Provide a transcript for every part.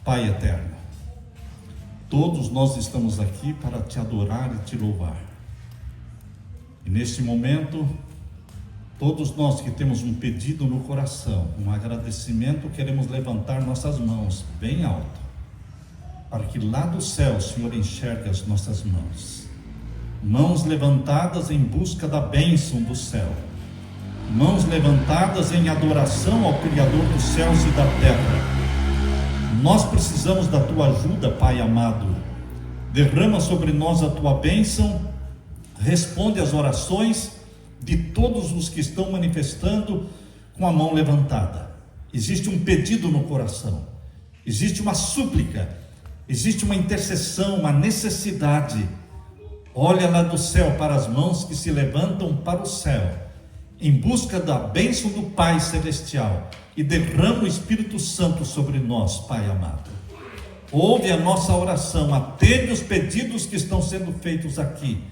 Pai eterno, todos nós estamos aqui para te adorar e te louvar. E neste momento, todos nós que temos um pedido no coração, um agradecimento, queremos levantar nossas mãos bem alto, para que lá do céu o Senhor enxergue as nossas mãos. Mãos levantadas em busca da bênção do céu. Mãos levantadas em adoração ao Criador dos céus e da terra. Nós precisamos da tua ajuda, Pai amado. Derrama sobre nós a tua bênção. Responde às orações de todos os que estão manifestando com a mão levantada. Existe um pedido no coração, existe uma súplica, existe uma intercessão, uma necessidade. Olha lá do céu para as mãos que se levantam para o céu, em busca da bênção do Pai Celestial, e derrama o Espírito Santo sobre nós, Pai amado. Ouve a nossa oração, atende os pedidos que estão sendo feitos aqui,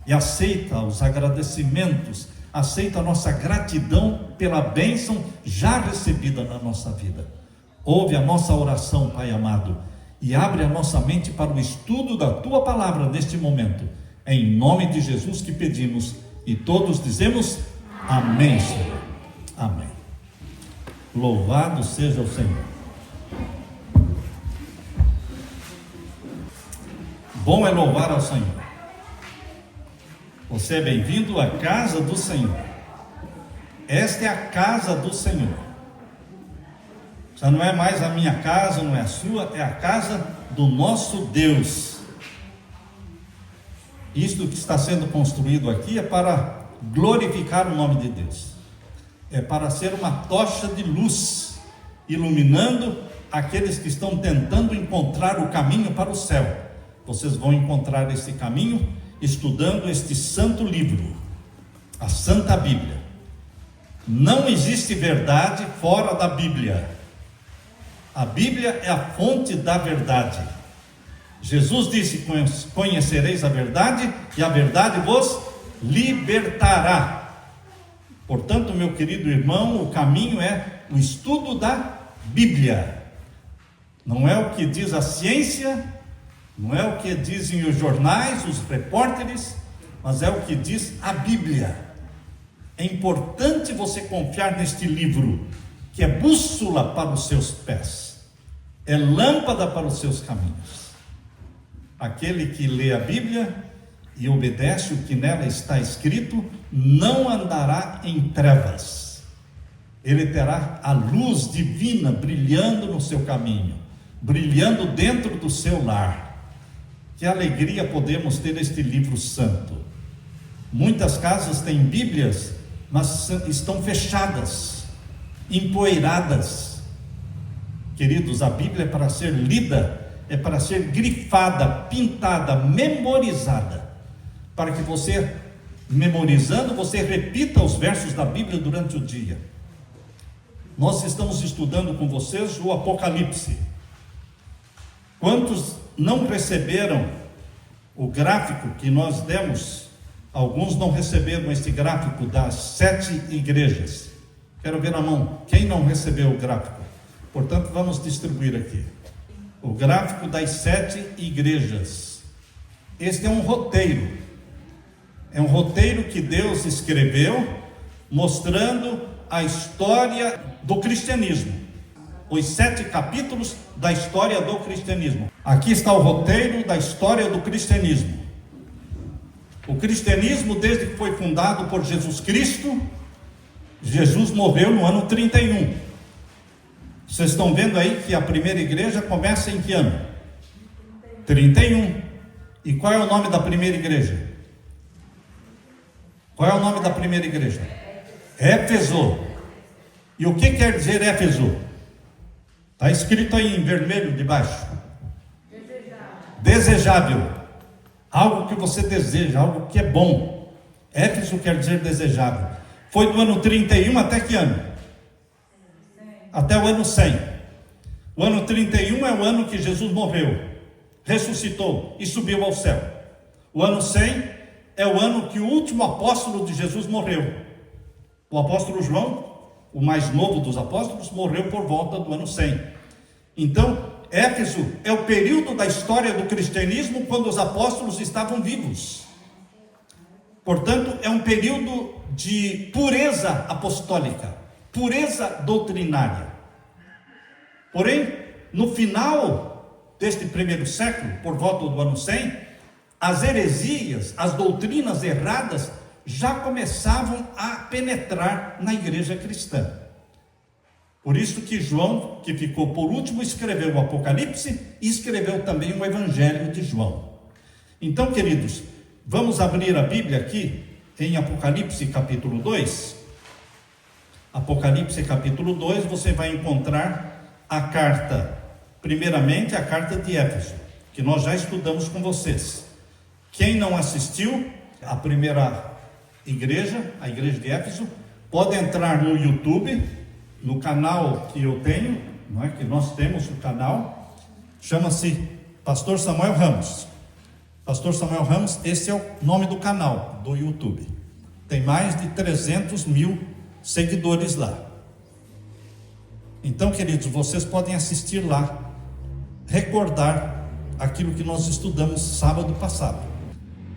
e aceita os agradecimentos, aceita a nossa gratidão pela bênção já recebida na nossa vida. Ouve a nossa oração, Pai amado, e abre a nossa mente para o estudo da tua palavra neste momento. É em nome de Jesus que pedimos, e todos dizemos amém, Senhor. Amém. Louvado seja o Senhor. Bom é louvar ao Senhor. Você é bem-vindo à casa do Senhor. Esta é a casa do Senhor. Já não é mais a minha casa, não é a sua, é a casa do nosso Deus. Isto que está sendo construído aqui é para glorificar o nome de Deus. É para ser uma tocha de luz, iluminando aqueles que estão tentando encontrar o caminho para o céu. Vocês vão encontrar esse caminho estudando este santo livro, a Santa Bíblia. Não existe verdade fora da Bíblia. A Bíblia é a fonte da verdade. Jesus disse: conhecereis a verdade, e a verdade vos libertará. Portanto, meu querido irmão, o caminho é o estudo da Bíblia. Não é o que diz a ciência, não é o que dizem os jornais, os repórteres, mas é o que diz a Bíblia. É importante você confiar neste livro, que é bússola para os seus pés, é lâmpada para os seus caminhos. Aquele que lê a Bíblia e obedece o que nela está escrito, não andará em trevas. Ele terá a luz divina brilhando no seu caminho, brilhando dentro do seu lar. Que alegria podemos ter este livro santo. Muitas casas têm Bíblias, mas estão fechadas, empoeiradas. Queridos, a Bíblia é para ser lida, é para ser grifada, pintada, memorizada, para que você, memorizando, você repita os versos da Bíblia durante o dia. Nós estamos estudando com vocês o Apocalipse. Quantos não receberam o gráfico que nós demos? Alguns não receberam este gráfico das 7 igrejas. Quero ver a mão. Quem não recebeu o gráfico? Portanto, vamos distribuir aqui o gráfico das 7 igrejas. Este é um roteiro. É um roteiro que Deus escreveu, mostrando a história do cristianismo. Os 7 capítulos da história do cristianismo. Aqui está o roteiro da história do cristianismo. O cristianismo, desde que foi fundado por Jesus Cristo, Jesus morreu no ano 31. Vocês estão vendo aí que a primeira igreja começa em que ano? 31. E qual é o nome da primeira igreja? Qual é o nome da primeira igreja? Éfeso. E o que quer dizer Éfeso? Está escrito aí em vermelho debaixo. Desejável. Algo que você deseja, algo que é bom. Éfeso quer dizer desejável. Foi do ano 31 até que ano? Até o ano 100. O ano 31 é o ano que Jesus morreu, ressuscitou e subiu ao céu. O ano 100 é o ano que o último apóstolo de Jesus morreu. O apóstolo João, o mais novo dos apóstolos, morreu por volta do ano 100. Então, Éfeso é o período da história do cristianismo quando os apóstolos estavam vivos. Portanto, é um período de pureza apostólica, pureza doutrinária. Porém, no final deste primeiro século, por volta do ano 100, as heresias, as doutrinas erradas já começavam a penetrar na igreja cristã. Por isso que João, que ficou por último, escreveu o Apocalipse e escreveu também o Evangelho de João. Então, queridos, vamos abrir a Bíblia aqui em Apocalipse capítulo 2. Apocalipse capítulo 2, você vai encontrar a carta, primeiramente a carta de Éfeso, que nós já estudamos com vocês. Quem não assistiu à primeira igreja, a igreja de Éfeso, pode entrar no YouTube, no canal que eu tenho, não é? Que nós temos o canal, chama-se Pastor Samuel Ramos. Pastor Samuel Ramos, esse é o nome do canal do YouTube. Tem mais de 300 mil seguidores lá. Então, queridos, vocês podem assistir lá, recordar aquilo que nós estudamos sábado passado.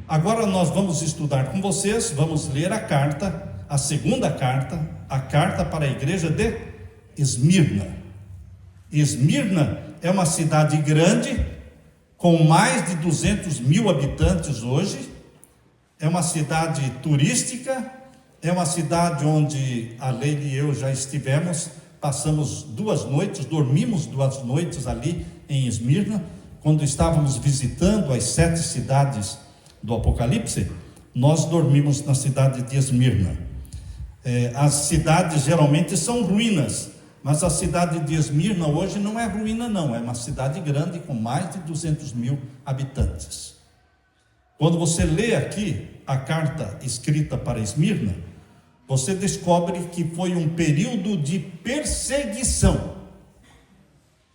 Agora nós vamos estudar com vocês, vamos ler a carta, a segunda carta, a carta para a igreja de Esmirna. Esmirna é uma cidade grande, com mais de 200 mil habitantes hoje. É uma cidade turística, é uma cidade onde a Leila e eu já estivemos, passamos 2 noites, dormimos 2 noites ali em Esmirna. Quando estávamos visitando as 7 cidades do Apocalipse, nós dormimos na cidade de Esmirna. As cidades geralmente são ruínas, mas a cidade de Esmirna hoje não é ruína não, é uma cidade grande com mais de 200 mil habitantes. Quando você lê aqui a carta escrita para Esmirna, você descobre que foi um período de perseguição.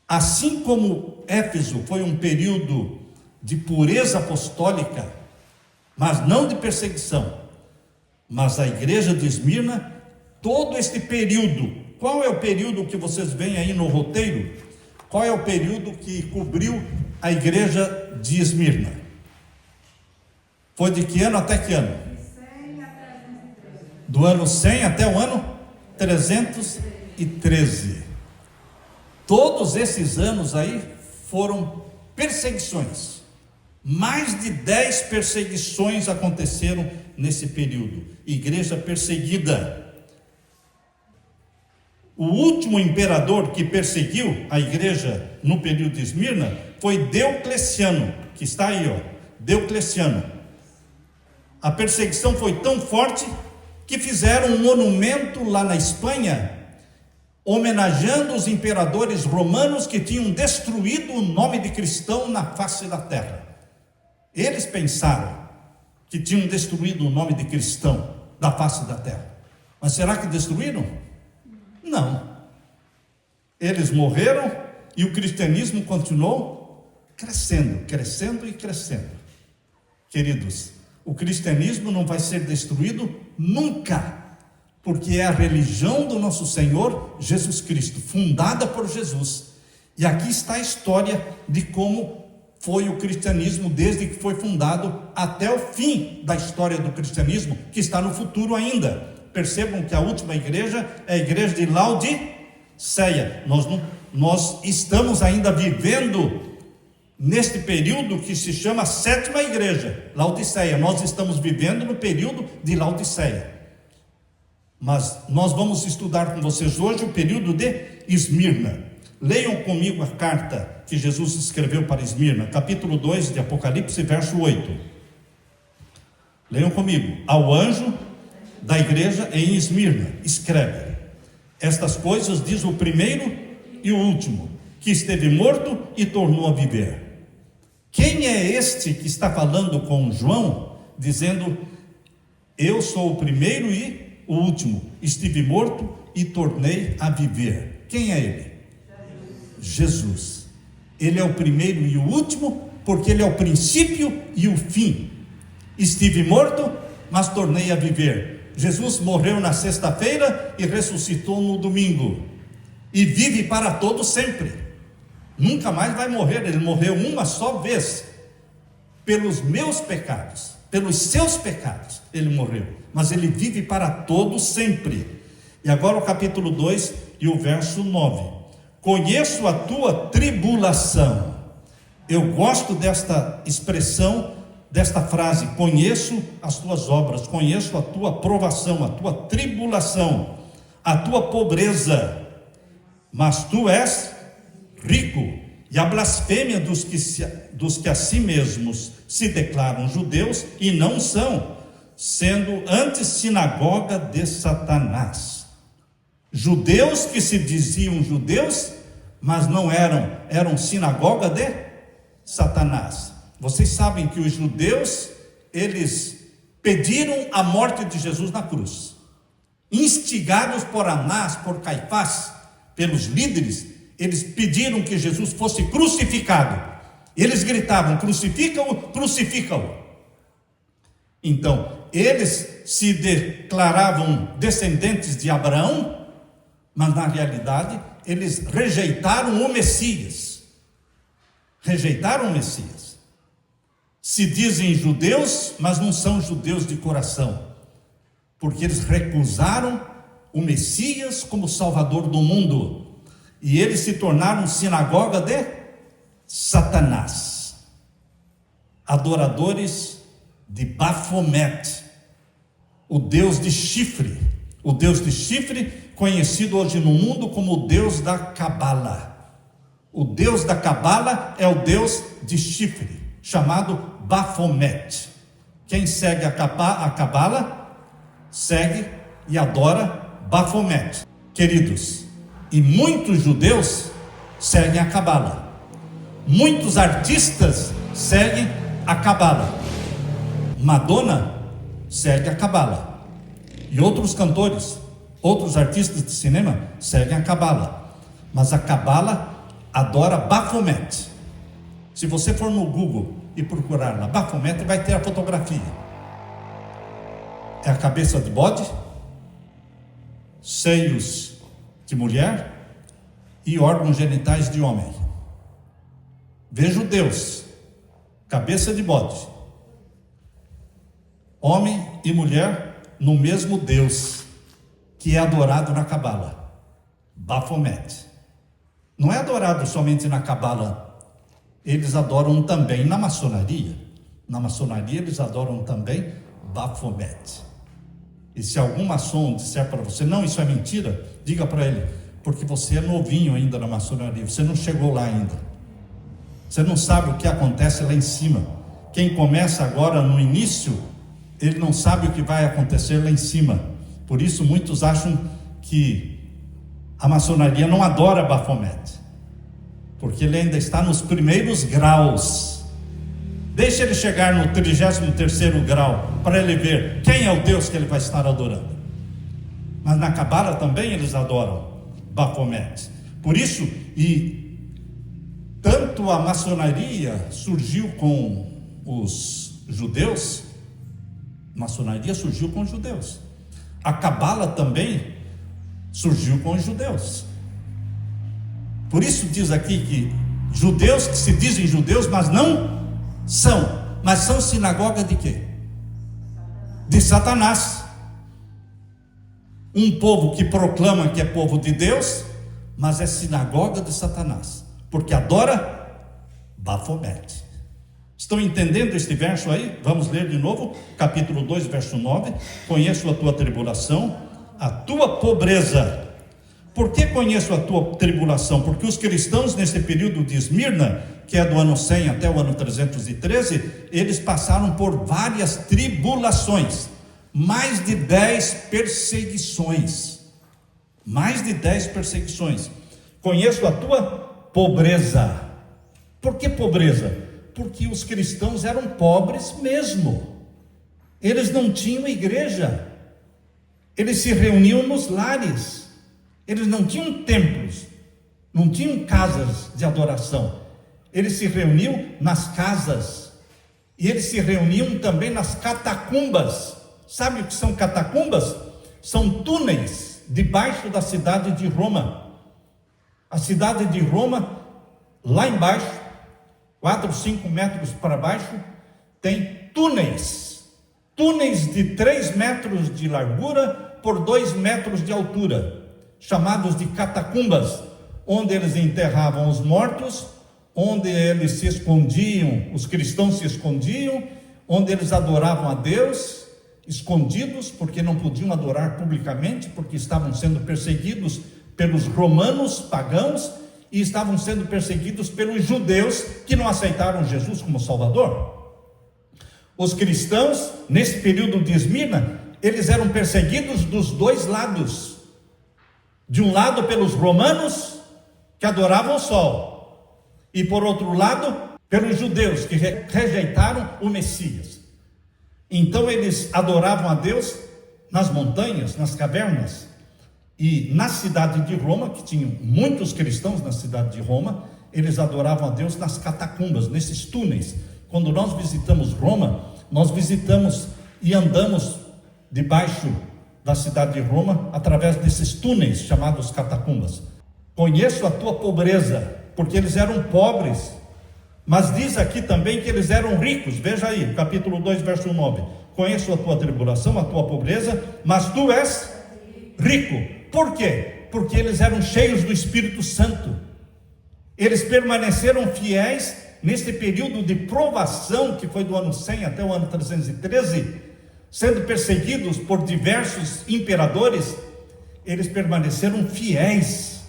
Assim como Éfeso foi um período de pureza apostólica, mas não de perseguição. Mas a igreja de Esmirna, todo este período, qual é o período que vocês veem aí no roteiro? Qual é o período que cobriu a igreja de Esmirna? Foi de que ano até que ano? Do ano 100 até o ano 313. Todos esses anos aí foram perseguições. Mais de 10 perseguições aconteceram nesse período. Igreja perseguida. O último imperador que perseguiu a igreja no período de Esmirna foi Diocleciano, que está aí, ó, Diocleciano. A perseguição foi tão forte que fizeram um monumento lá na Espanha, homenageando os imperadores romanos que tinham destruído o nome de cristão na face da terra. Eles pensaram que tinham destruído o nome de cristão da face da terra. Mas será que destruíram? Não. Eles morreram e o cristianismo continuou crescendo, crescendo e crescendo. Queridos, o cristianismo não vai ser destruído nunca, porque é a religião do nosso Senhor Jesus Cristo, fundada por Jesus. E aqui está a história de como foi o cristianismo desde que foi fundado até o fim da história do cristianismo, que está no futuro ainda. Percebam que a última igreja é a igreja de Laodiceia. Nós estamos ainda vivendo neste período que se chama a 7ª igreja, Laodiceia. Nós estamos vivendo no período de Laodiceia. Mas nós vamos estudar com vocês hoje o período de Esmirna. Leiam comigo a carta que Jesus escreveu para Esmirna, capítulo 2 de Apocalipse, verso 8. Leiam comigo. Ao anjo da igreja em Esmirna, escreve: estas coisas diz o primeiro e o último, que esteve morto e tornou a viver. Quem é este que está falando com João, dizendo: eu sou o primeiro e o último, estive morto e tornei a viver? Quem é ele? Jesus. Ele é o primeiro e o último, porque ele é o princípio e o fim. Estive morto, mas tornei a viver. Jesus morreu na sexta-feira e ressuscitou no domingo, e vive para todo sempre. nunca mais vai morrer. Ele morreu uma só vez, pelos meus pecados, pelos seus pecados, ele morreu, mas ele vive para todos sempre. E agora o capítulo 2 e o verso 9: conheço a tua tribulação. Eu gosto desta expressão, desta frase: conheço as tuas obras, conheço a tua provação, a tua tribulação, a tua pobreza, mas tu és rico. E a blasfêmia dos que a si mesmos se declaram judeus e não são, sendo antes sinagoga de Satanás. Judeus que se diziam judeus, mas não eram sinagoga de Satanás. Vocês sabem que os judeus, eles pediram a morte de Jesus na cruz, instigados por Anás, por Caifás, pelos líderes. Eles pediram que Jesus fosse crucificado. Eles gritavam: crucifica-o, crucifica-o. Então, eles se declaravam descendentes de Abraão, mas na realidade, eles rejeitaram o Messias. Rejeitaram o Messias. Se dizem judeus, mas não são judeus de coração, porque eles recusaram o Messias como Salvador do mundo. E eles se tornaram sinagoga de Satanás, adoradores de Bafomete, o Deus de chifre, conhecido hoje no mundo como o Deus da Cabala. O Deus da Cabala é o Deus de chifre, chamado Bafomete. Quem segue a Cabala, segue e adora Bafomete. Queridos, e muitos judeus seguem a Cabala, muitos artistas seguem a Cabala. Madonna segue a Cabala, e outros cantores, outros artistas de cinema seguem a Cabala, mas a Cabala adora Bafomete. Se você for no Google e procurar lá Bafomete, vai ter a fotografia. É a cabeça de bode, seios de mulher e órgãos genitais de homem. Veja o Deus, cabeça de bode, homem e mulher no mesmo Deus, que é adorado na Cabala, Bafomete. Não é adorado somente na Cabala, eles adoram também na maçonaria. Na maçonaria eles adoram também Bafomete. E se algum maçom disser para você: não, isso é mentira, diga para ele: porque você é novinho ainda na maçonaria, você não chegou lá ainda, você não sabe o que acontece lá em cima. Quem começa agora no início, ele não sabe o que vai acontecer lá em cima. Por isso muitos acham que a maçonaria não adora Bafomete, porque ele ainda está nos primeiros graus. Deixa ele chegar no 33º grau, para ele ver quem é o Deus que ele vai estar adorando. Mas na Cabala também eles adoram Bafomete. Por isso, e tanto a maçonaria surgiu com os judeus, maçonaria surgiu com os judeus, a Cabala também surgiu com os judeus. Por isso diz aqui que judeus que se dizem judeus, mas não são, mas são sinagoga de quê? De Satanás. Um povo que proclama que é povo de Deus, mas é sinagoga de Satanás, porque adora Bafomete. Estão entendendo este verso aí? Vamos ler de novo, capítulo 2, verso 9. Conheço a tua tribulação, a tua pobreza. Por que conheço a tua tribulação? Porque os cristãos nesse período de Esmirna, que é do ano 100 até o ano 313, eles passaram por várias tribulações, mais de 10 perseguições. Mais de 10 perseguições. Conheço a tua pobreza. Por que pobreza? Porque os cristãos eram pobres mesmo. Eles não tinham igreja. Eles se reuniam nos lares. Eles não tinham templos, não tinham casas de adoração. Eles se reuniam nas casas, e eles se reuniam também nas catacumbas. Sabe o que são catacumbas? São túneis debaixo da cidade de Roma. A cidade de Roma Lá embaixo, 4, 5 metros para baixo, tem túneis de 3 metros de largura por 2 metros de altura, chamados de catacumbas, onde eles enterravam os mortos, onde eles se escondiam, os cristãos se escondiam, onde eles adoravam a Deus, escondidos, porque não podiam adorar publicamente, porque estavam sendo perseguidos pelos romanos pagãos, e estavam sendo perseguidos pelos judeus que não aceitaram Jesus como Salvador. Os cristãos, nesse período de Esmirna, eles eram perseguidos dos dois lados. De um lado pelos romanos, que adoravam o sol, e por outro lado, pelos judeus, que rejeitaram o Messias. Então eles adoravam a Deus nas montanhas, nas cavernas, e na cidade de Roma, que tinham muitos cristãos na cidade de Roma, eles adoravam a Deus nas catacumbas, nesses túneis. Quando nós visitamos Roma, nós visitamos e andamos debaixo da cidade de Roma, através desses túneis chamados catacumbas. Conheço a tua pobreza, porque eles eram pobres, mas diz aqui também que eles eram ricos. Veja aí, capítulo 2, verso 9. Conheço a tua tribulação, a tua pobreza, mas tu és rico. Por quê? Porque eles eram cheios do Espírito Santo. Eles permaneceram fiéis nesse período de provação, que foi do ano 100 até o ano 313, sendo perseguidos por diversos imperadores. Eles permaneceram fiéis,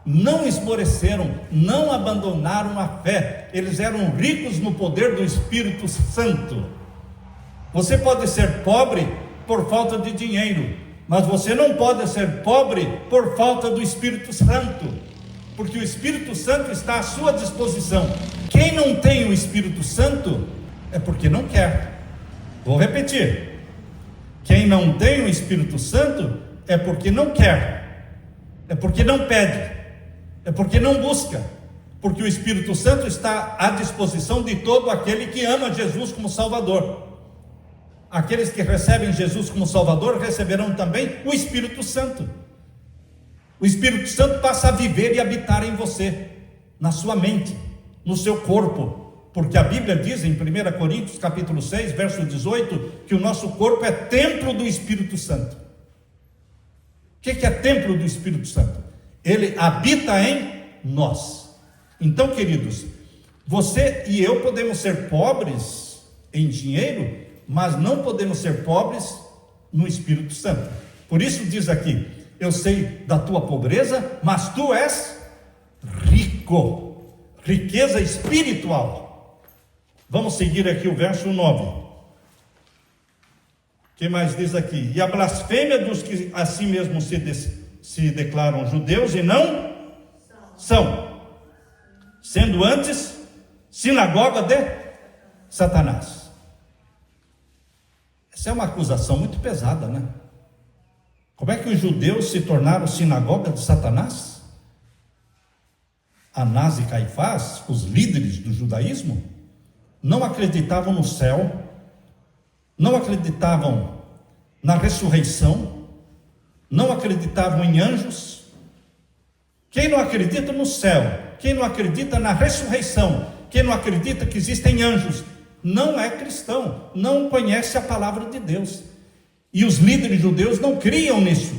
não esmoreceram, não abandonaram a fé. Eles eram ricos no poder do Espírito Santo. Você pode ser pobre por falta de dinheiro, mas você não pode ser pobre por falta do Espírito Santo, porque o Espírito Santo está à sua disposição. Quem não tem o Espírito Santo é porque não quer. Vou repetir: quem não tem o Espírito Santo é porque não quer, é porque não pede, é porque não busca, porque o Espírito Santo está à disposição de todo aquele que ama Jesus como Salvador. Aqueles que recebem Jesus como Salvador receberão também o Espírito Santo. O Espírito Santo passa a viver e habitar em você, na sua mente, no seu corpo, porque a Bíblia diz em 1 Coríntios capítulo 6, verso 18, que o nosso corpo é templo do Espírito Santo. O que é templo do Espírito Santo? Ele habita em nós. Então, queridos, você e eu podemos ser pobres em dinheiro, mas não podemos ser pobres no Espírito Santo. Por isso diz aqui: eu sei da tua pobreza, mas tu és rico. Riqueza espiritual. Vamos seguir aqui o verso 9. O que mais diz aqui? E a blasfêmia dos que a si mesmos se declaram judeus e não são, sendo antes sinagoga de Satanás. Essa é uma acusação muito pesada, né? Como é que os judeus se tornaram sinagoga de Satanás? Anás e Caifás, os líderes do judaísmo, não acreditavam no céu, não acreditavam na ressurreição, não acreditavam em anjos. Quem não acredita no céu, quem não acredita na ressurreição, quem não acredita que existem anjos, não é cristão, não conhece a palavra de Deus. E os líderes judeus não criam nisso.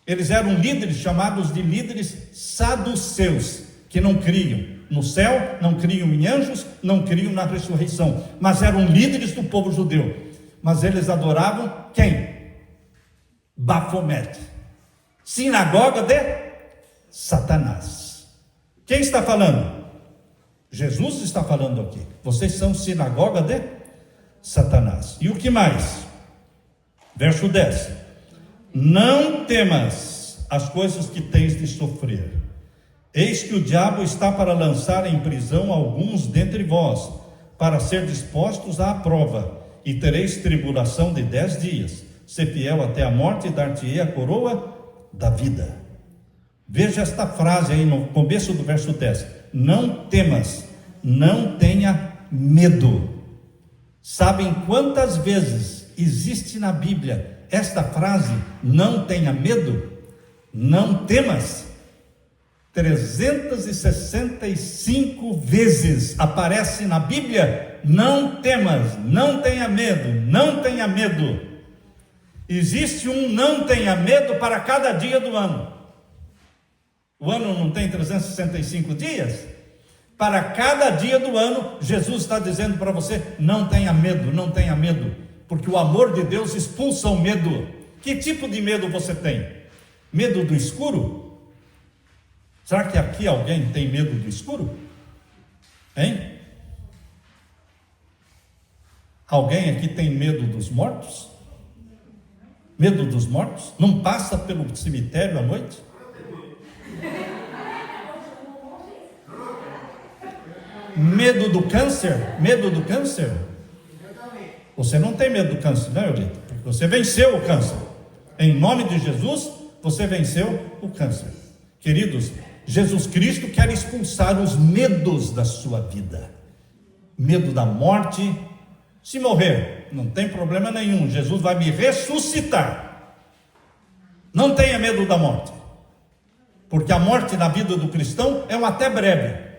Eles eram líderes chamados de líderes saduceus, que não criam no céu, não criam em anjos, não criam na ressurreição, mas eram líderes do povo judeu. Mas eles adoravam quem? Bafomete, sinagoga de Satanás. Quem está falando? Jesus está falando aqui. Vocês são sinagoga de Satanás. E o que mais? Verso 10: não temas as coisas que tens de sofrer. Eis que o diabo está para lançar em prisão alguns dentre vós, para ser dispostos à prova, e tereis tribulação de 10 dias. Ser fiel até a morte, e dar-te-ei a coroa da vida. Veja esta frase aí no começo do verso 10: não temas, não tenha medo. Sabem quantas vezes existe na Bíblia esta frase, não tenha medo, não temas? 365 vezes aparece na Bíblia: não temas, não tenha medo, não tenha medo. Existe um não tenha medo para cada dia do ano. O ano não tem 365 dias? Para cada dia do ano, Jesus está dizendo para você: não tenha medo, não tenha medo, porque o amor de Deus expulsa o medo. Que tipo de medo você tem? Medo do escuro? Será que aqui alguém tem medo do escuro? Hein? Alguém aqui tem medo dos mortos? Medo dos mortos? Não passa pelo cemitério à noite? Medo do câncer? Medo do câncer? Você não tem medo do câncer, né, Eulita? Porque você venceu o câncer. Em nome de Jesus, você venceu o câncer. Queridos, Jesus Cristo quer expulsar os medos da sua vida. Medo da morte. Se morrer, não tem problema nenhum, Jesus vai me ressuscitar. Não tenha medo da morte, porque a morte na vida do cristão é um até breve,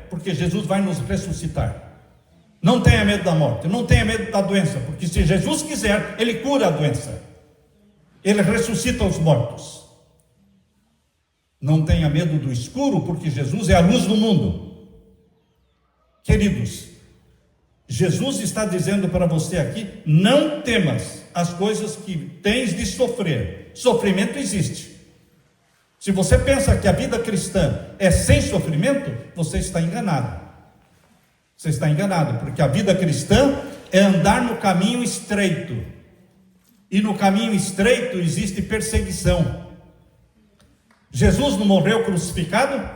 porque Jesus vai nos ressuscitar. Não tenha medo da morte, não tenha medo da doença, porque se Jesus quiser, Ele cura a doença, Ele ressuscita os mortos. Não tenha medo do escuro, porque Jesus é a luz do mundo. Queridos, Jesus está dizendo para você aqui: não temas as coisas que tens de sofrer. Sofrimento existe. Se você pensa que a vida cristã é sem sofrimento, você está enganado. Você está enganado, porque a vida cristã é andar no caminho estreito. E no caminho estreito existe perseguição. Jesus não morreu crucificado?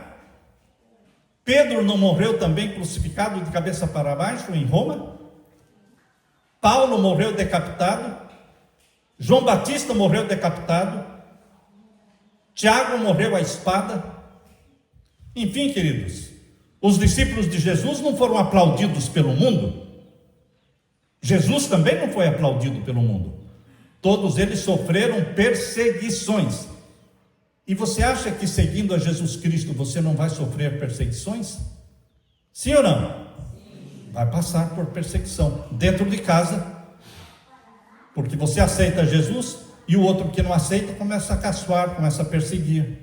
Pedro não morreu também crucificado de cabeça para baixo em Roma? Paulo morreu decapitado? João Batista morreu decapitado? Tiago morreu à espada? Enfim, queridos, os discípulos de Jesus não foram aplaudidos pelo mundo? Jesus também não foi aplaudido pelo mundo. Todos eles sofreram perseguições. E você acha que seguindo a Jesus Cristo você não vai sofrer perseguições? Sim ou não? Sim. Vai passar por perseguição dentro de casa, porque você aceita Jesus e o outro que não aceita começa a caçoar, começa a perseguir.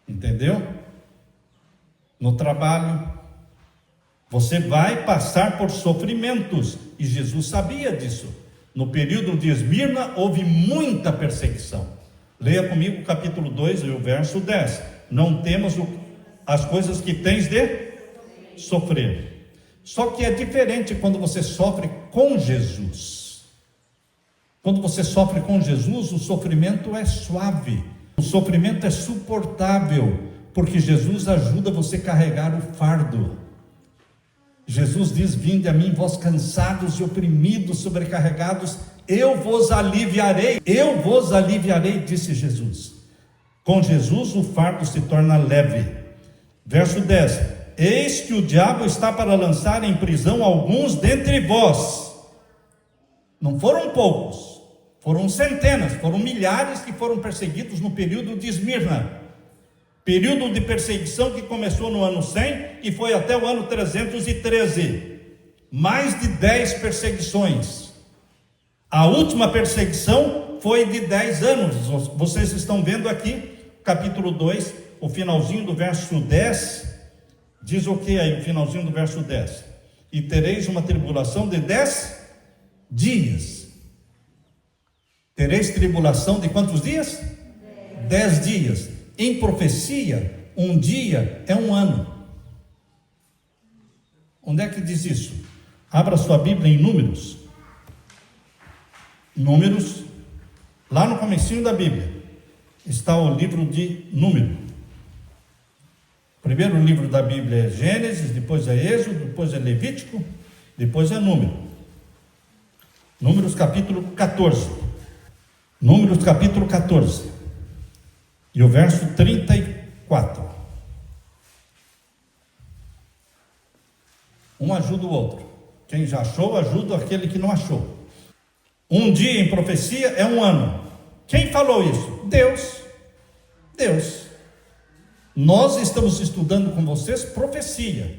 Entendeu? No trabalho, você vai passar por sofrimentos, e Jesus sabia disso. No período de Esmirna houve muita perseguição. Leia comigo o capítulo 2 e o verso 10. Não temas as coisas que tens de sofrer. Só que é diferente quando você sofre com Jesus. Quando você sofre com Jesus, o sofrimento é suave, o sofrimento é suportável, porque Jesus ajuda você a carregar o fardo. Jesus diz: vinde a mim, vós cansados e oprimidos, sobrecarregados, eu vos aliviarei, disse Jesus. Com Jesus o fardo se torna leve. Verso 10: eis que o diabo está para lançar em prisão alguns dentre vós. Não foram poucos, foram centenas, foram milhares que foram perseguidos no período de Esmirna. Período de perseguição que começou no ano 100 e foi até o ano 313. Mais de 10 perseguições. A última perseguição foi de 10 anos. Vocês estão vendo aqui, capítulo 2, o finalzinho do verso 10. Diz o que aí, o finalzinho do verso 10? E tereis uma tribulação de 10 dias. Tereis tribulação de quantos dias? 10 dias. Em profecia, um dia é um ano. Onde é que diz isso? Abra sua Bíblia em Números. Números, lá no comecinho da Bíblia, está o livro de Números. O primeiro livro da Bíblia é Gênesis, depois é Êxodo, depois é Levítico, depois é Números. Números capítulo 14. Números capítulo 14. E o verso 34. Um ajuda o outro. Quem já achou, ajuda aquele que não achou. Um dia em profecia é um ano. Quem falou isso? Deus. Deus. Nós estamos estudando com vocês profecia.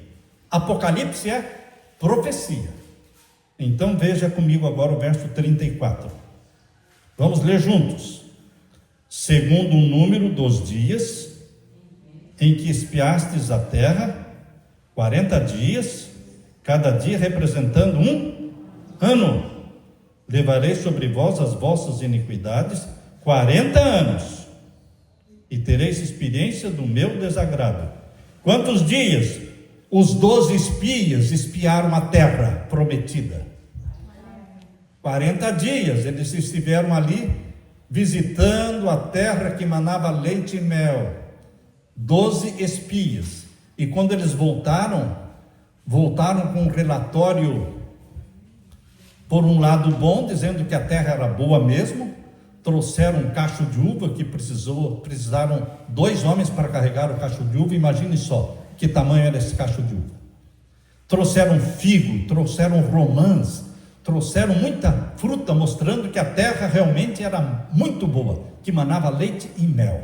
Apocalipse é profecia. Então veja comigo agora o verso 34. Vamos ler juntos. Segundo o número dos dias em que espiastes a terra, 40 dias, cada dia representando um ano, levarei sobre vós as vossas iniquidades 40 anos, e tereis experiência do meu desagrado. Quantos dias os 12 espias espiaram a terra prometida? 40 dias eles estiveram ali visitando a terra que manava leite e mel. 12 espias. E quando eles voltaram com um relatório, por um lado bom, dizendo que a terra era boa mesmo. Trouxeram um cacho de uva que precisaram 2 homens para carregar o cacho de uva. Imagine só que tamanho era esse cacho de uva. Trouxeram figo, trouxeram romãs, trouxeram muita fruta, mostrando que a terra realmente era muito boa, que manava leite e mel.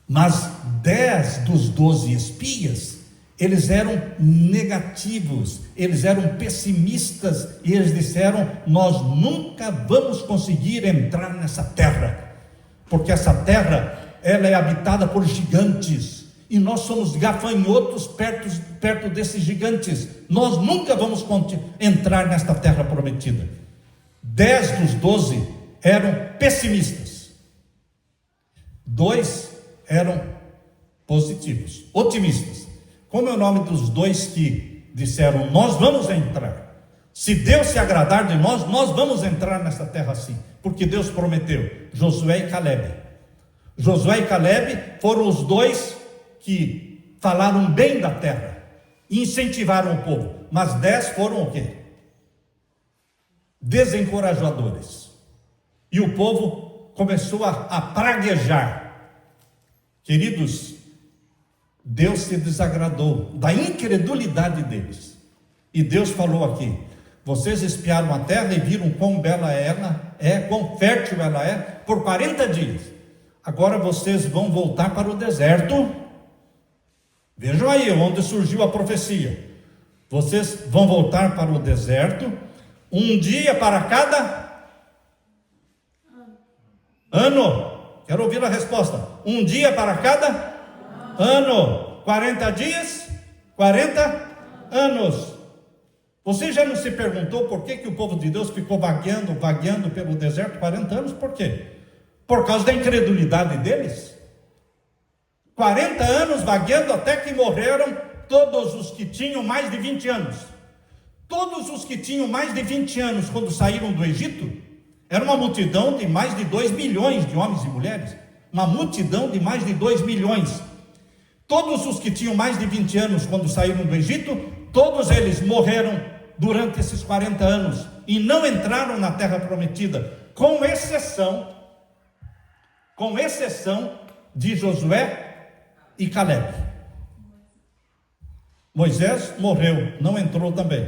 Mas 10 dos 12 espias, eles eram negativos, eles eram pessimistas, e eles disseram: nós nunca vamos conseguir entrar nessa terra, porque essa terra, ela é habitada por gigantes, e nós somos gafanhotos perto desses gigantes. Nós nunca vamos entrar nesta terra prometida. 10 dos 12 eram pessimistas, 2 eram positivos, otimistas. Como é o nome dos 2 que disseram: nós vamos entrar, se Deus se agradar de nós, nós vamos entrar nessa terra sim, porque Deus prometeu? Josué e Calebe. Josué e Calebe foram os 2 que falaram bem da terra, incentivaram o povo. Mas 10 foram o quê? Desencorajadores. E o povo começou a praguejar. Queridos, Deus se desagradou da incredulidade deles. E Deus falou aqui: vocês espiaram a terra e viram quão bela ela é, quão fértil ela é, por 40 dias. Agora vocês vão voltar para o deserto. Vejam aí onde surgiu a profecia. Vocês vão voltar para o deserto, um dia para cada ano. Quero ouvir a resposta. Um dia para cada ano. 40 dias, 40 anos. Você já não se perguntou por que o povo de Deus ficou vagueando pelo deserto 40 anos? Por quê? Por causa da incredulidade deles. 40 anos vagueando, até que morreram todos os que tinham mais de 20 anos. Todos os que tinham mais de 20 anos, quando saíram do Egito, era uma multidão de mais de 2 milhões de homens e mulheres. Uma multidão de mais de 2 milhões. Todos os que tinham mais de 20 anos, quando saíram do Egito, todos eles morreram durante esses 40 anos e não entraram na terra prometida, com exceção de Josué e Calebe. Moisés morreu, não entrou também.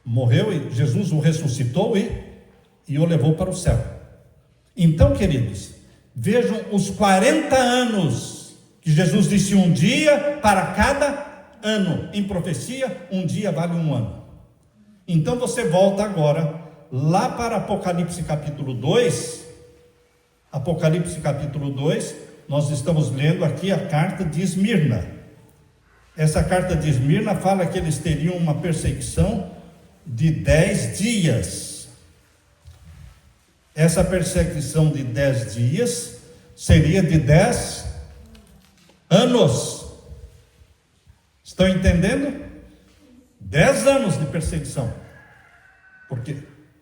Morreu e Jesus o ressuscitou e o levou para o céu. Então, queridos, vejam os 40 anos que Jesus disse: um dia para cada ano. Em profecia, um dia vale um ano. Então você volta agora lá para Apocalipse capítulo 2. Apocalipse capítulo 2. Nós estamos lendo aqui a carta de Esmirna. Essa carta de Esmirna fala que eles teriam uma perseguição de 10 dias. Essa perseguição de 10 dias seria de 10 anos. Estão entendendo? 10 anos de perseguição. Porque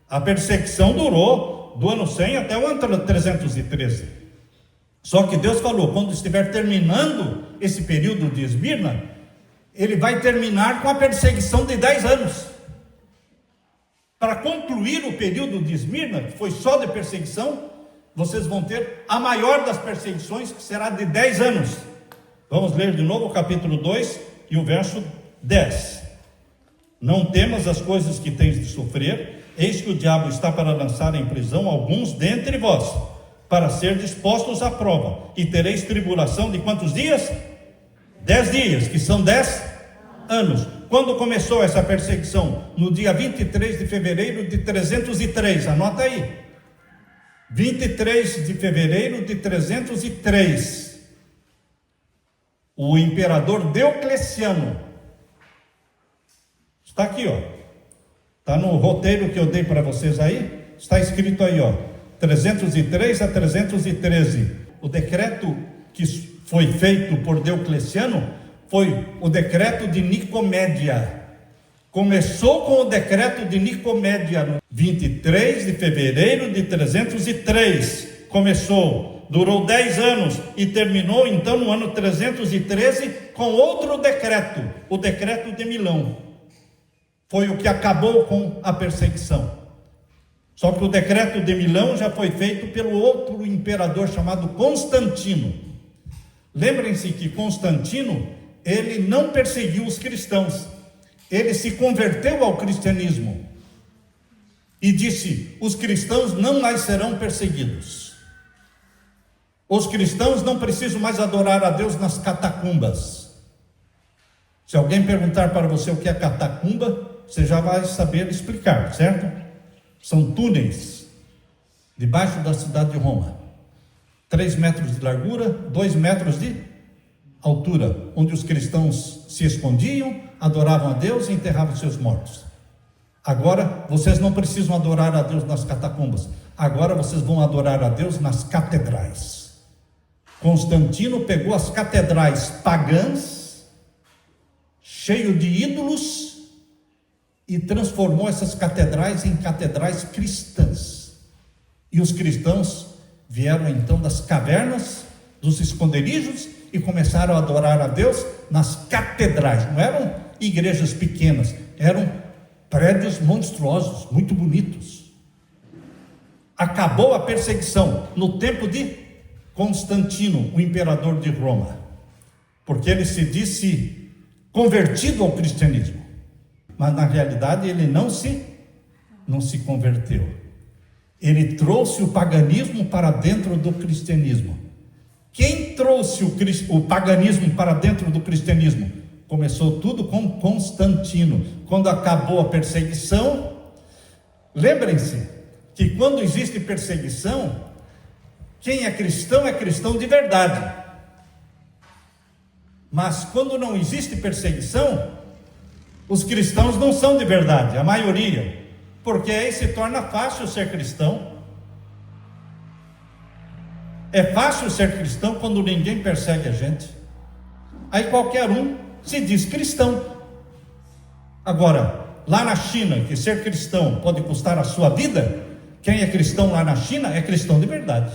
a perseguição durou do ano 100 até o ano 313. Só que Deus falou: quando estiver terminando esse período de Esmirna, ele vai terminar com a perseguição de 10 anos. Para concluir o período de Esmirna, que foi só de perseguição, vocês vão ter a maior das perseguições, que será de 10 anos. Vamos ler de novo o capítulo 2 e o verso 10. Não temas as coisas que tens de sofrer, eis que o diabo está para lançar em prisão alguns dentre vós, para ser dispostos à prova, e tereis tribulação de quantos dias? 10 dias, que são 10 anos. Quando começou essa perseguição? No dia 23 de fevereiro de 303, anota aí. 23 de fevereiro de 303. O imperador Diocleciano. Está aqui, ó. Está no roteiro que eu dei para vocês aí. Está escrito aí, ó. 303 a 313. O decreto que foi feito por Diocleciano foi o decreto de Nicomédia. Começou com o decreto de Nicomédia, no 23 de fevereiro de 303. Começou, durou 10 anos e terminou então no ano 313 com outro decreto, o decreto de Milão. Foi o que acabou com a perseguição. Só que o decreto de Milão já foi feito pelo outro imperador chamado Constantino. Lembrem-se que Constantino, ele não perseguiu os cristãos. Ele se converteu ao cristianismo e disse: os cristãos não mais serão perseguidos. Os cristãos não precisam mais adorar a Deus nas catacumbas. Se alguém perguntar para você o que é catacumba, você já vai saber explicar, certo? São túneis debaixo da cidade de Roma, 3 metros de largura, 2 metros de altura, onde os cristãos se escondiam, adoravam a Deus e enterravam seus mortos. Agora vocês não precisam adorar a Deus nas catacumbas, agora vocês vão adorar a Deus nas catedrais. Constantino pegou as catedrais pagãs, cheio de ídolos, e transformou essas catedrais em catedrais cristãs. E os cristãos vieram então das cavernas, dos esconderijos, e começaram a adorar a Deus nas catedrais. Não eram igrejas pequenas, eram prédios monstruosos, muito bonitos. Acabou a perseguição no tempo de Constantino, o imperador de Roma, porque ele se disse convertido ao cristianismo, mas na realidade ele não se converteu. Ele trouxe o paganismo para dentro do cristianismo. Quem trouxe o paganismo para dentro do cristianismo? Começou tudo com Constantino. Quando acabou a perseguição, lembrem-se que quando existe perseguição, quem é cristão de verdade. Mas quando não existe perseguição, os cristãos não são de verdade, a maioria, porque aí se torna fácil ser cristão. É fácil ser cristão quando ninguém persegue a gente. Aí qualquer um se diz cristão. Agora, lá na China, que ser cristão pode custar a sua vida, quem é cristão lá na China é cristão de verdade.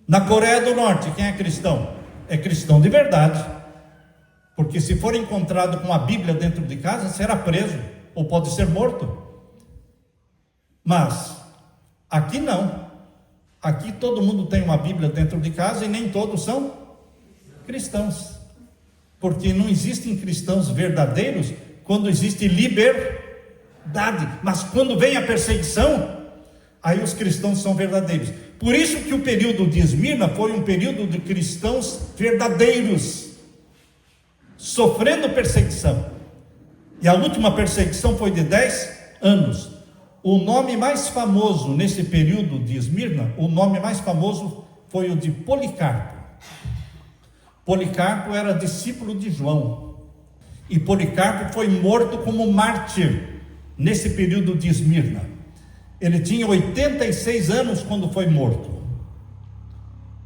Na Coreia do Norte, quem é cristão? É cristão de verdade. Porque se for encontrado com a Bíblia dentro de casa, será preso, ou pode ser morto. Mas, aqui não. Aqui todo mundo tem uma Bíblia dentro de casa e nem todos são cristãos. Porque não existem cristãos verdadeiros quando existe liberdade. Mas quando vem a perseguição, aí os cristãos são verdadeiros. Por isso que o período de Esmirna foi um período de cristãos verdadeiros, sofrendo perseguição. E a última perseguição foi de 10 anos. O nome mais famoso nesse período de Esmirna, o nome mais famoso foi o de Policarpo. Policarpo era discípulo de João. E Policarpo foi morto como mártir nesse período de Esmirna. Ele tinha 86 anos quando foi morto.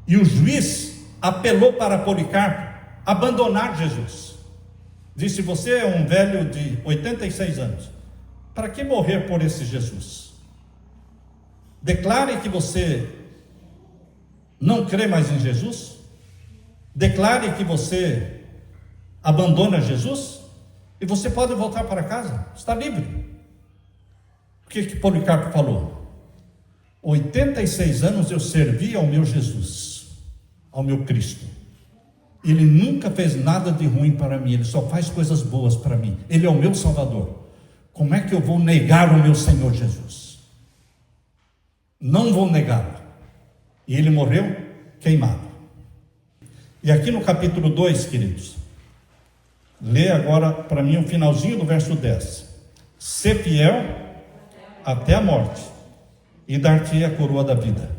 E o juiz apelou para Policarpo abandonar Jesus. Disse: você é um velho de 86 anos, para que morrer por esse Jesus? Declare que você não crê mais em Jesus. Declare que você abandona Jesus, e você pode voltar para casa, está livre. O que Policarpo falou? 86 anos eu servi ao meu Jesus, ao meu Cristo. Ele nunca fez nada de ruim para mim, ele só faz coisas boas para mim. Ele é o meu Salvador. Como é que eu vou negar o meu Senhor Jesus? Não vou negá-lo. E ele morreu queimado. E aqui no capítulo 2, queridos, Lê agora para mim o finalzinho do verso 10. Ser fiel até a morte, e dar-te a coroa da vida.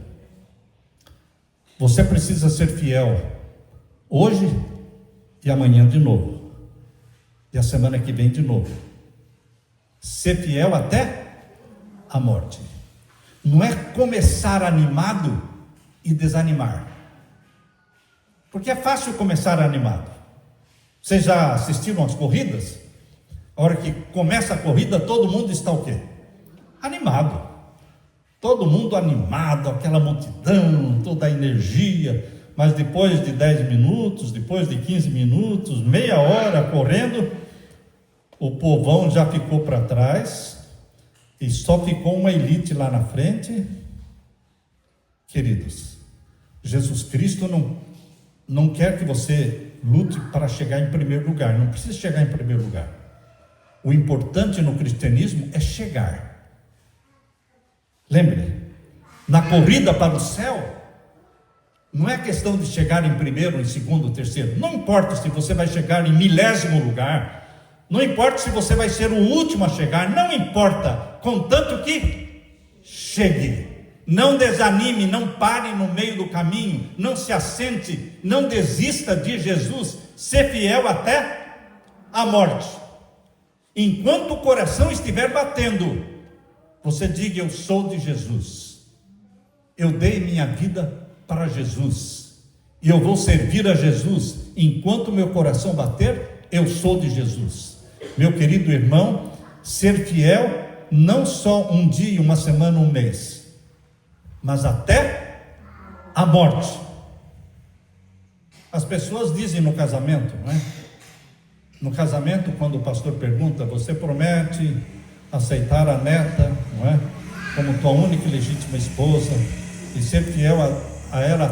Você precisa ser fiel hoje e amanhã de novo, e a semana que vem de novo. Ser fiel até a morte. Não é começar animado e desanimar, porque é fácil começar animado. Vocês já assistiram às corridas? A hora que começa a corrida, todo mundo está o quê? Animado. Todo mundo animado, aquela multidão, toda a energia. Mas depois de 10 minutos, depois de 15 minutos, meia hora correndo, o povão já ficou para trás e só ficou uma elite lá na frente. Queridos, Jesus Cristo não quer que você lute para chegar em primeiro lugar. Não precisa chegar em primeiro lugar. O importante no cristianismo é chegar. Lembre, na corrida para o céu, não é questão de chegar em primeiro, em segundo, terceiro. Não importa se você vai chegar em 1000º lugar. Não importa se você vai ser o último a chegar. Não importa, contanto que chegue. Não desanime, não pare no meio do caminho, não se assente, não desista de Jesus. Ser fiel até a morte. Enquanto o coração estiver batendo, você diga: eu sou de Jesus, eu dei minha vida para Jesus, e eu vou servir a Jesus. Enquanto meu coração bater, eu sou de Jesus. Meu querido irmão, ser fiel não só um dia, uma semana, um mês, mas até a morte. As pessoas dizem no casamento, não é? No casamento, quando o pastor pergunta: você promete aceitar a neta, não é, como tua única e legítima esposa, e ser fiel a ela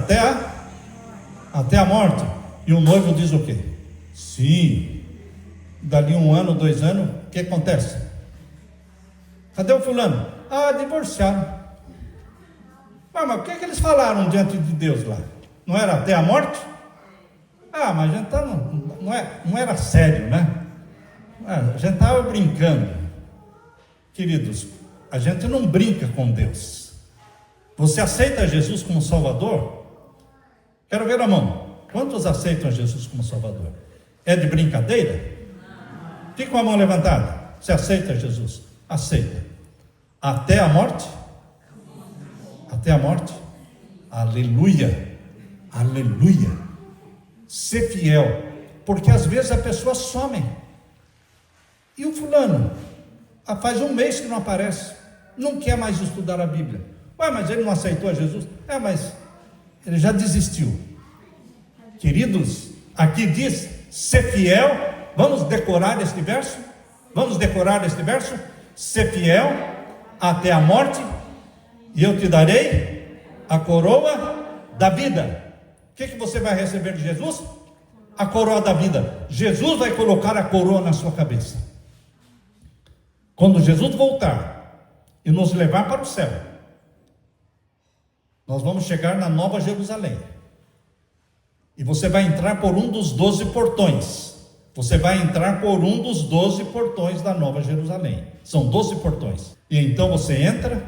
até a morte? E o noivo diz o quê? Sim. Dali 1 ano, 2 anos, o que acontece? Cadê o fulano? Divorciaram. Mas o que eles falaram diante de Deus lá? Não era até a morte? Mas a gente não era sério, né? A gente estava brincando. Queridos, a gente não brinca com Deus. Você aceita Jesus como Salvador? Quero ver a mão. Quantos aceitam Jesus como Salvador? É de brincadeira? Fica com a mão levantada. Você aceita Jesus? Aceita. Até a morte? Até a morte? Aleluia, aleluia. Ser fiel, porque às vezes a pessoa some. E o fulano, faz 1 mês que não aparece, não quer mais estudar a Bíblia. Mas ele não aceitou a Jesus? Mas ele já desistiu. Queridos, aqui diz: ser fiel. Vamos decorar este verso? Vamos decorar este verso? Ser fiel até a morte, e eu te darei a coroa da vida. O que você vai receber de Jesus? A coroa da vida. Jesus vai colocar a coroa na sua cabeça. Quando Jesus voltar e nos levar para o céu, nós vamos chegar na Nova Jerusalém, e você vai entrar por um dos 12 portões. Você vai entrar por um dos 12 portões da Nova Jerusalém. São 12 portões. E então você entra,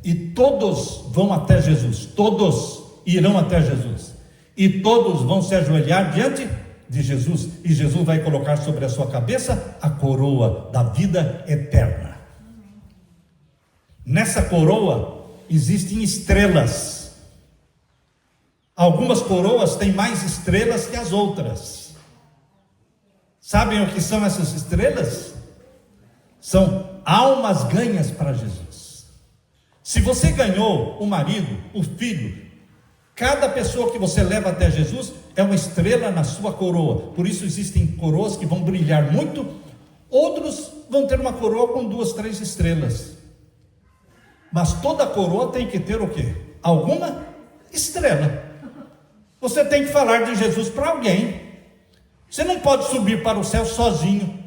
e todos vão até Jesus. Todos irão até Jesus. E todos vão se ajoelhar diante de Jesus. E Jesus vai colocar sobre a sua cabeça a coroa da vida eterna. Nessa coroa existem estrelas. Algumas coroas têm mais estrelas que as outras. Sabem o que são essas estrelas? São almas ganhas para Jesus. Se você ganhou o marido, o filho, cada pessoa que você leva até Jesus é uma estrela na sua coroa. Por isso existem coroas que vão brilhar muito, outros vão ter uma coroa com 2, 3 estrelas. Mas toda coroa tem que ter o quê? Alguma estrela. Você tem que falar de Jesus para alguém. Você não pode subir para o céu sozinho.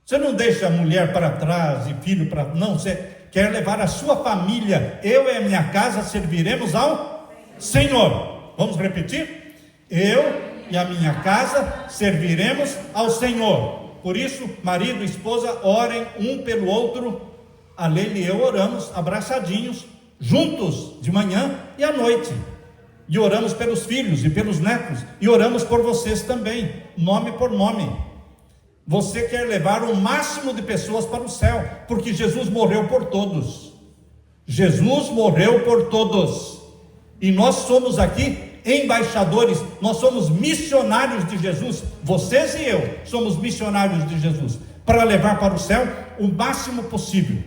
Você não deixa a mulher para trás e filho para... Não, você quer levar a sua família. Eu e a minha casa serviremos ao Senhor. Vamos repetir? Eu e a minha casa serviremos ao Senhor. Por isso, marido e esposa, orem um pelo outro. A Leila e eu oramos abraçadinhos, juntos, de manhã e à noite. E oramos pelos filhos e pelos netos, e oramos por vocês também, nome por nome. Você quer levar o máximo de pessoas para o céu, porque Jesus morreu por todos. Jesus morreu por todos. E nós somos aqui embaixadores, nós somos missionários de Jesus. Vocês e eu somos missionários de Jesus, para levar para o céu o máximo possível.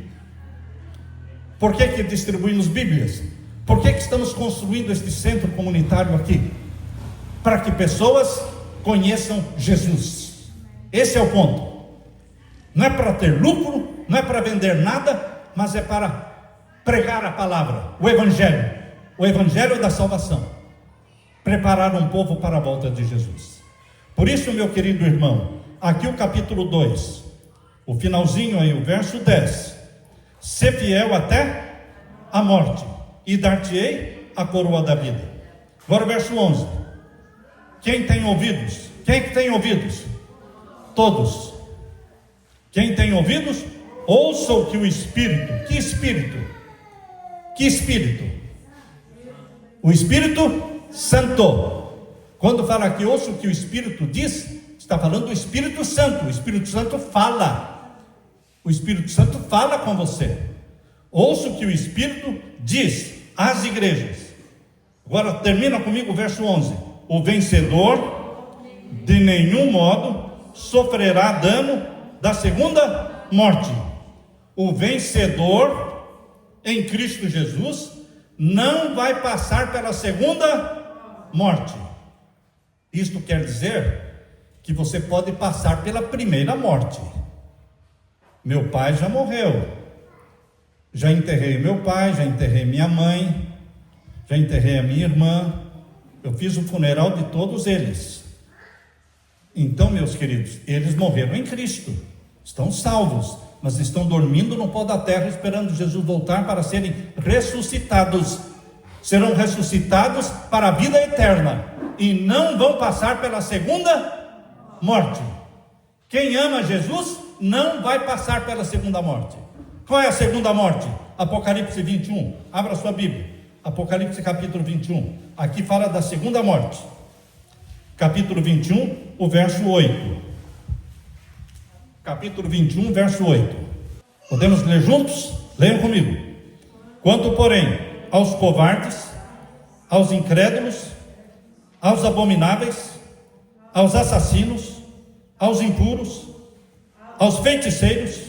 Por que distribuímos Bíblias? Por que estamos construindo este centro comunitário aqui? Para que pessoas conheçam Jesus. Esse é o ponto. Não é para ter lucro, não é para vender nada, mas é para pregar a palavra, o Evangelho da salvação. Preparar um povo para a volta de Jesus. Por isso, meu querido irmão, aqui o capítulo 2, o finalzinho aí, o verso 10. Ser fiel até a morte, e dar-te-ei a coroa da vida. Agora o verso 11. Quem tem ouvidos? Quem que tem ouvidos? Todos. Quem tem ouvidos, ouça o que o Espírito. Que Espírito? Que Espírito? O Espírito Santo. Quando fala aqui, ouça o que o Espírito diz, está falando do Espírito Santo. O Espírito Santo fala. O Espírito Santo fala com você. Ouça o que o Espírito diz às igrejas. Agora termina comigo o verso 11. O vencedor de nenhum modo sofrerá dano da segunda morte. O vencedor em Cristo Jesus não vai passar pela segunda morte. Isto quer dizer que você pode passar pela primeira morte. Meu pai já morreu. Já enterrei meu pai, já enterrei minha mãe, já enterrei a minha irmã. Eu fiz o funeral de todos eles. Então, meus queridos, eles morreram em Cristo, estão salvos, mas estão dormindo no pó da terra, esperando Jesus voltar para serem ressuscitados. Serão ressuscitados para a vida eterna e não vão passar pela segunda morte. Quem ama Jesus não vai passar pela segunda morte. Qual é a segunda morte? Apocalipse 21. Abra sua Bíblia. Apocalipse capítulo 21. Aqui fala da segunda morte. Capítulo 21, o verso 8. Capítulo 21, verso 8. Podemos ler juntos? Leiam comigo. Quanto, porém, aos covardes, aos incrédulos, aos abomináveis, aos assassinos, aos impuros, aos feiticeiros,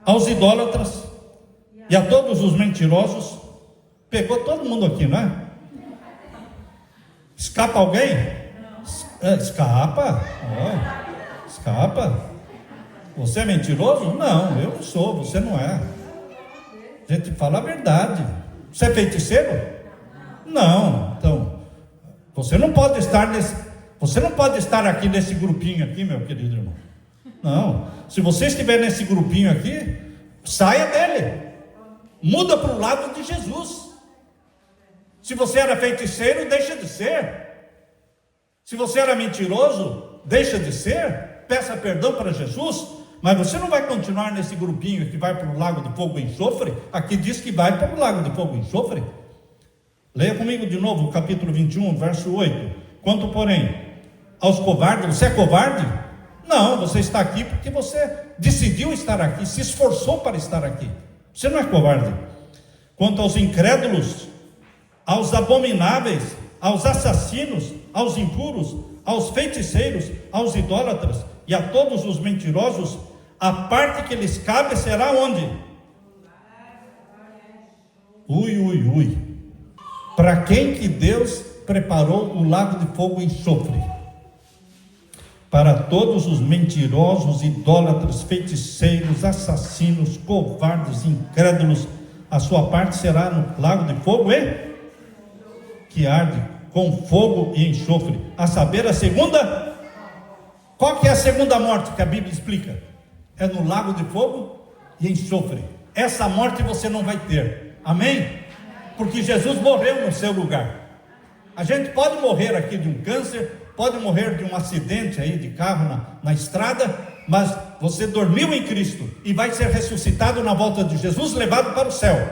aos idólatras e a todos os mentirosos. Pegou todo mundo aqui, não é? Escapa alguém? Escapa? Escapa? Você é mentiroso? Não, eu não sou, você não é. A gente fala a verdade. Você é feiticeiro? Não. Então, você não pode estar aqui nesse grupinho aqui, meu querido irmão. Não, se você estiver nesse grupinho aqui, saia dele, muda para o lado de Jesus. Se você era feiticeiro, deixa de ser. Se você era mentiroso, deixa de ser. Peça perdão para Jesus. Mas você não vai continuar nesse grupinho que vai para o lago de fogo e enxofre. Aqui diz que vai para o lago de fogo e enxofre. Leia comigo de novo o capítulo 21, verso 8. Quanto, porém, aos covardes, você é covarde? Não, você está aqui porque você decidiu estar aqui, se esforçou para estar aqui. Você não é covarde. Quanto aos incrédulos, aos abomináveis, aos assassinos, aos impuros, aos feiticeiros, aos idólatras e a todos os mentirosos, a parte que lhes cabe será onde? Para quem que Deus preparou o lago de fogo e enxofre? Para todos os mentirosos, idólatras, feiticeiros, assassinos, covardes, incrédulos, a sua parte será no lago de fogo que arde com fogo e enxofre, a saber, a segunda. Qual que é a segunda morte que a Bíblia explica? É no lago de fogo e enxofre. Essa morte você não vai ter, amém? Porque Jesus morreu no seu lugar. A gente pode morrer aqui de um câncer, pode morrer de um acidente aí de carro na estrada, mas você dormiu em Cristo e vai ser ressuscitado na volta de Jesus, levado para o céu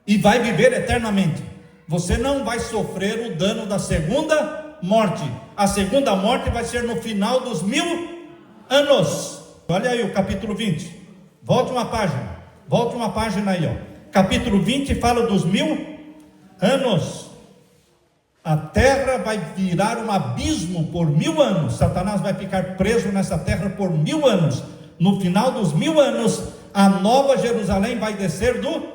e vai viver eternamente. Você não vai sofrer o dano da segunda morte. A segunda morte vai ser no final dos 1000 anos. Olha aí o capítulo 20. Volte uma página aí, ó. Capítulo 20 fala dos 1000 anos. A terra vai virar um abismo por 1000 anos. Satanás vai ficar preso nessa terra por 1000 anos. No final dos 1000 anos, a nova Jerusalém vai descer do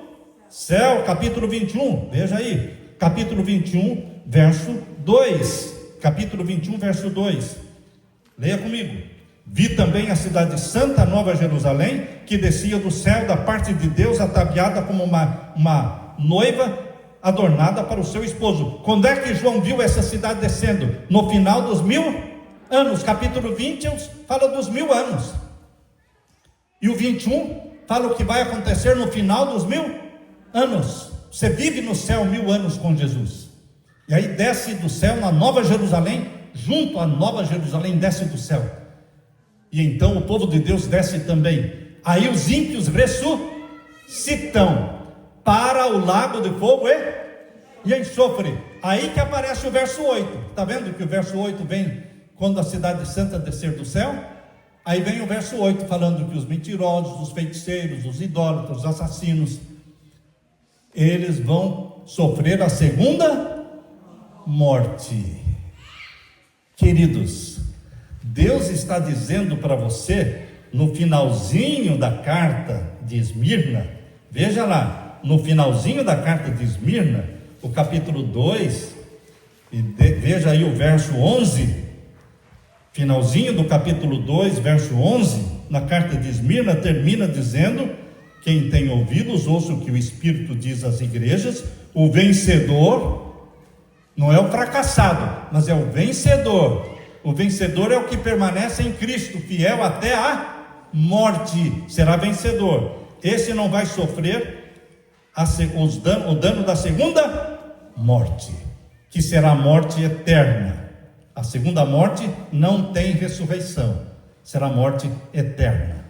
céu. Capítulo 21, veja aí. Capítulo 21, verso 2. Capítulo 21, verso 2. Leia comigo. Vi também a cidade santa, a nova Jerusalém, que descia do céu da parte de Deus, ataviada como uma noiva adornada para o seu esposo. Quando é que João viu essa cidade descendo? No final dos 1000 anos. Capítulo 20 fala dos 1000 anos. E o 21 fala o que vai acontecer no final dos 1000 anos. Você vive no céu 1000 anos com Jesus. E aí desce do céu na nova Jerusalém, junto à nova Jerusalém desce do céu. E então o povo de Deus desce também. Aí os ímpios ressuscitam para o lago de fogo e enxofre. Aí que aparece o verso 8. Está vendo que o verso 8 vem quando a cidade santa descer do céu? Aí vem o verso 8 falando que os mentirosos, os feiticeiros, os idólatras, os assassinos, eles vão sofrer a segunda morte. Queridos, Deus está dizendo para você no finalzinho da carta de Esmirna, veja lá, no finalzinho da carta de Esmirna, o capítulo 2, e veja aí o verso 11, finalzinho do capítulo 2, verso 11, na carta de Esmirna, termina dizendo: quem tem ouvidos, ouça o que o Espírito diz às igrejas. O vencedor, não é o fracassado, mas é o vencedor. O vencedor é o que permanece em Cristo, fiel até a morte, será vencedor. Esse não vai sofrer o dano da segunda morte, que será a morte eterna. A segunda morte não tem ressurreição, será morte eterna.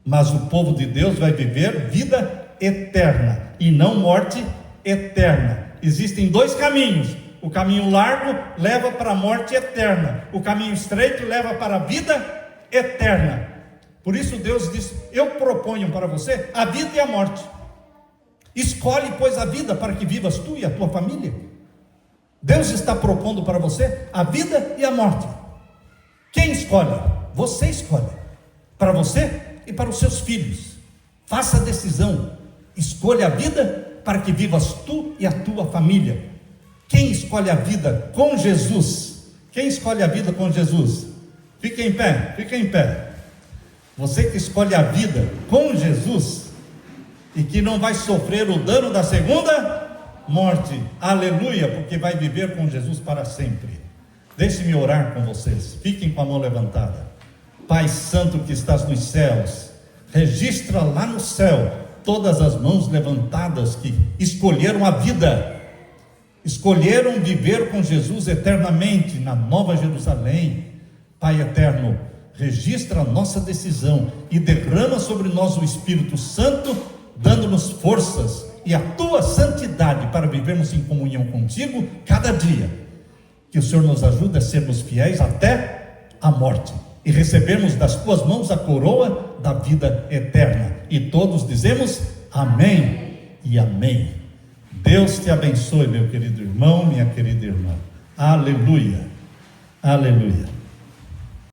Mas o povo de Deus vai viver vida eterna e não morte eterna. Existem dois caminhos. O caminho largo leva para a morte eterna, o caminho estreito leva para a vida eterna. Por isso Deus diz: eu proponho para você a vida e a morte. Escolhe, pois, a vida para que vivas tu e a tua família. Deus está propondo para você a vida e a morte. Quem escolhe? Você escolhe. Para você e para os seus filhos. Faça a decisão. Escolha a vida para que vivas tu e a tua família. Quem escolhe a vida com Jesus? Quem escolhe a vida com Jesus? Fique em pé, fique em pé. Você que escolhe a vida com Jesus e que não vai sofrer o dano da segunda morte, aleluia, porque vai viver com Jesus para sempre. Deixe-me orar com vocês, fiquem com a mão levantada. Pai Santo que estás nos céus, registra lá no céu todas as mãos levantadas que escolheram a vida, escolheram viver com Jesus eternamente na nova Jerusalém. Pai eterno, registra a nossa decisão e derrama sobre nós o Espírito Santo, dando-nos forças e a tua santidade para vivermos em comunhão contigo cada dia. Que o Senhor nos ajude a sermos fiéis até a morte e recebermos das tuas mãos a coroa da vida eterna. E todos dizemos amém e amém. Deus te abençoe, meu querido irmão, minha querida irmã. Aleluia, aleluia.